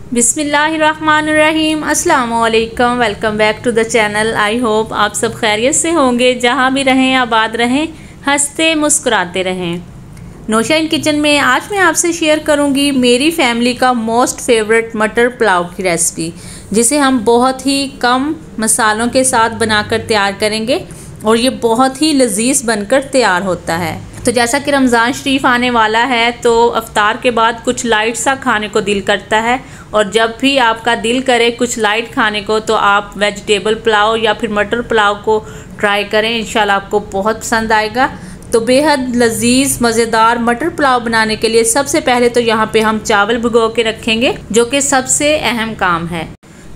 बिस्मिल्लाहिर्रहमानिर्रहीम, अस्सलाम वालेकुम। Welcome back to the channel. I hope आप सब खैरियत से होंगे, जहाँ भी रहें आबाद रहें, हंसते मुस्कुराते रहें। नौशा इन किचन में आज मैं आपसे शेयर करूंगी मेरी फैमिली का मोस्ट फेवरेट मटर पुलाव की रेसिपी, जिसे हम बहुत ही कम मसालों के साथ बनाकर तैयार करेंगे और ये बहुत ही लजीज बनकर तैयार होता है। तो जैसा कि रमज़ान शरीफ आने वाला है तो अफ्तार के बाद कुछ लाइट सा खाने को दिल करता है, और जब भी आपका दिल करे कुछ लाइट खाने को तो आप वेजिटेबल पुलाव या फिर मटर पुलाव को ट्राई करें। इंशाल्लाह आपको बहुत पसंद आएगा। तो बेहद लजीज मज़ेदार मटर पुलाव बनाने के लिए सबसे पहले तो यहाँ पे हम चावल भिगो के रखेंगे, जो कि सबसे अहम काम है।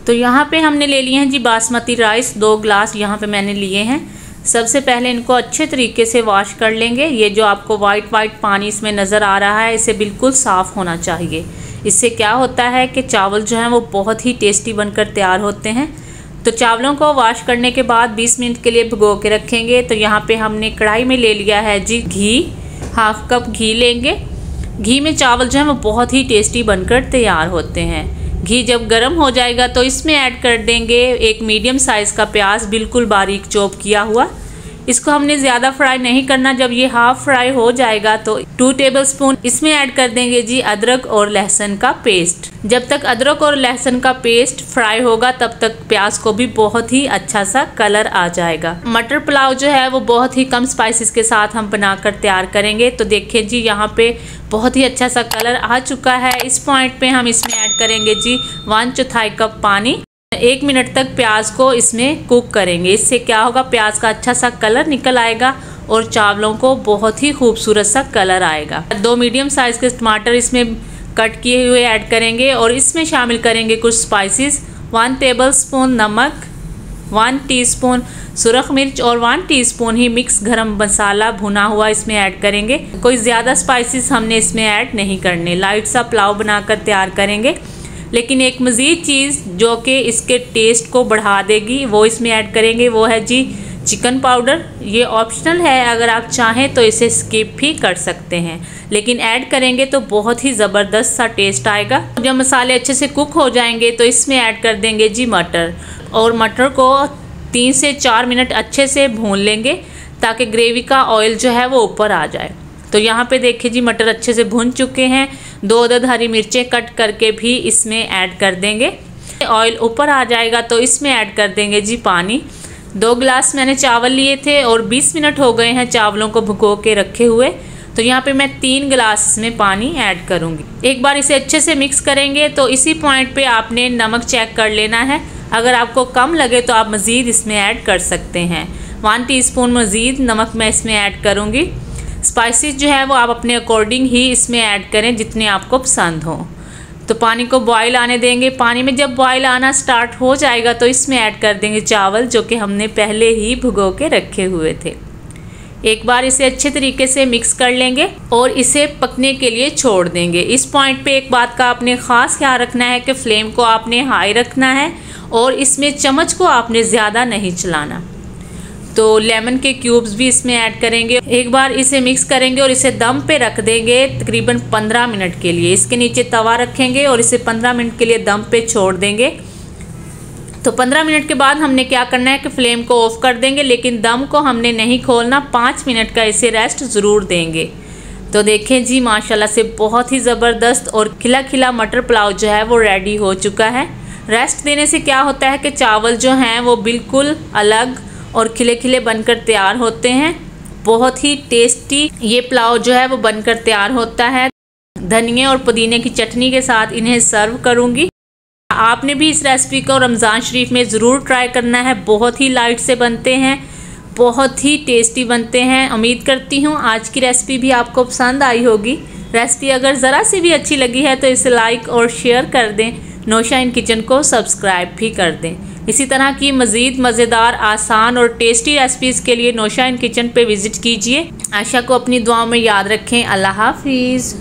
तो यहाँ पे हमने ले लिए हैं जी बासमती राइस, 2 गिलास यहाँ पे मैंने लिए हैं। सबसे पहले इनको अच्छे तरीके से वॉश कर लेंगे। ये जो आपको वाइट पानी इसमें नज़र आ रहा है, इसे बिल्कुल साफ़ होना चाहिए। इससे क्या होता है कि चावल जो हैं वो बहुत ही टेस्टी बनकर तैयार होते हैं। तो चावलों को वॉश करने के बाद 20 मिनट के लिए भिगो के रखेंगे। तो यहाँ पे हमने कढ़ाई में ले लिया है जी घी, हाफ कप घी लेंगे। घी में चावल जो हैं वो बहुत ही टेस्टी बनकर तैयार होते हैं। घी जब गर्म हो जाएगा तो इसमें ऐड कर देंगे एक मीडियम साइज़ का प्याज, बिल्कुल बारीक चॉप किया हुआ। इसको हमने ज़्यादा फ्राई नहीं करना। जब ये हाफ फ्राई हो जाएगा तो 2 टेबलस्पून इसमें ऐड कर देंगे जी अदरक और लहसुन का पेस्ट। जब तक अदरक और लहसुन का पेस्ट फ्राई होगा तब तक प्याज को भी बहुत ही अच्छा सा कलर आ जाएगा। मटर पुलाव जो है वो बहुत ही कम स्पाइसेस के साथ हम बनाकर तैयार करेंगे। तो देखिए जी यहाँ पे बहुत ही अच्छा सा कलर आ चुका है। इस पॉइंट पे हम इसमें ऐड करेंगे जी 1/4 कप पानी। 1 मिनट तक प्याज को इसमें कुक करेंगे। इससे क्या होगा, प्याज का अच्छा सा कलर निकल आएगा और चावलों को बहुत ही खूबसूरत सा कलर आएगा। 2 मीडियम साइज़ के टमाटर इसमें कट किए हुए ऐड करेंगे और इसमें शामिल करेंगे कुछ स्पाइसेस। 1 टेबलस्पून नमक, 1 टीस्पून सुरख मिर्च और 1 टीस्पून ही मिक्स गरम मसाला भुना हुआ इसमें ऐड करेंगे। कोई ज़्यादा स्पाइसेस हमने इसमें ऐड नहीं करने, लाइट सा पुलाव बनाकर तैयार करेंगे। लेकिन एक मज़ीद चीज़ जो कि इसके टेस्ट को बढ़ा देगी वो इसमें ऐड करेंगे, वो है जी चिकन पाउडर। ये ऑप्शनल है, अगर आप चाहें तो इसे स्किप भी कर सकते हैं, लेकिन ऐड करेंगे तो बहुत ही ज़बरदस्त सा टेस्ट आएगा। जब मसाले अच्छे से कुक हो जाएंगे तो इसमें ऐड कर देंगे जी मटर, और मटर को 3 से 4 मिनट अच्छे से भून लेंगे ताकि ग्रेवी का ऑयल जो है वो ऊपर आ जाए। तो यहाँ पे देखिए जी मटर अच्छे से भून चुके हैं। 2 अदद हरी मिर्चें कट करके भी इसमें ऐड कर देंगे। ऑयल ऊपर आ जाएगा तो इसमें ऐड कर देंगे जी पानी। 2 गिलास मैंने चावल लिए थे और 20 मिनट हो गए हैं चावलों को भिगो के रखे हुए। तो यहाँ पे मैं 3 गिलास इसमें पानी ऐड करूँगी। एक बार इसे अच्छे से मिक्स करेंगे। तो इसी पॉइंट पे आपने नमक चेक कर लेना है। अगर आपको कम लगे तो आप मज़ीद इसमें ऐड कर सकते हैं। 1 टीस्पून मज़ीद नमक मैं इसमें ऐड करूँगी। स्पाइसेस जो है वो आप अपने अकॉर्डिंग ही इसमें ऐड करें, जितने आपको पसंद हो। तो पानी को बॉईल आने देंगे। पानी में जब बॉईल आना स्टार्ट हो जाएगा तो इसमें ऐड कर देंगे चावल, जो कि हमने पहले ही भिगो के रखे हुए थे। एक बार इसे अच्छे तरीके से मिक्स कर लेंगे और इसे पकने के लिए छोड़ देंगे। इस पॉइंट पे एक बात का आपने ख़ास ख्याल रखना है कि फ्लेम को आपने हाई रखना है और इसमें चम्मच को आपने ज़्यादा नहीं चलाना। तो लेमन के क्यूब्स भी इसमें ऐड करेंगे। एक बार इसे मिक्स करेंगे और इसे दम पे रख देंगे तकरीबन 15 मिनट के लिए। इसके नीचे तवा रखेंगे और इसे 15 मिनट के लिए दम पे छोड़ देंगे। तो 15 मिनट के बाद हमने क्या करना है कि फ्लेम को ऑफ कर देंगे, लेकिन दम को हमने नहीं खोलना। 5 मिनट का इसे रेस्ट ज़रूर देंगे। तो देखें जी माशाल्लाह से बहुत ही ज़बरदस्त और खिला खिला मटर पुलाव जो है वो रेडी हो चुका है। रेस्ट देने से क्या होता है कि चावल जो हैं वो बिल्कुल अलग और खिले खिले बनकर तैयार होते हैं। बहुत ही टेस्टी ये पुलाव जो है वो बनकर तैयार होता है। धनिया और पुदीने की चटनी के साथ इन्हें सर्व करूँगी। आपने भी इस रेसिपी को रमज़ान शरीफ में ज़रूर ट्राई करना है। बहुत ही लाइट से बनते हैं, बहुत ही टेस्टी बनते हैं। उम्मीद करती हूँ आज की रेसिपी भी आपको पसंद आई होगी। रेसिपी अगर ज़रा सी भी अच्छी लगी है तो इसे लाइक और शेयर कर दें। नौशा इन किचन को सब्सक्राइब भी कर दें। इसी तरह की मज़ीद मज़ेदार, आसान और टेस्टी रेसिपीज़ के लिए नौशा इन किचन पे विज़िट कीजिए। आशा को अपनी दुआओं में याद रखें। अल्लाह हाफिज़।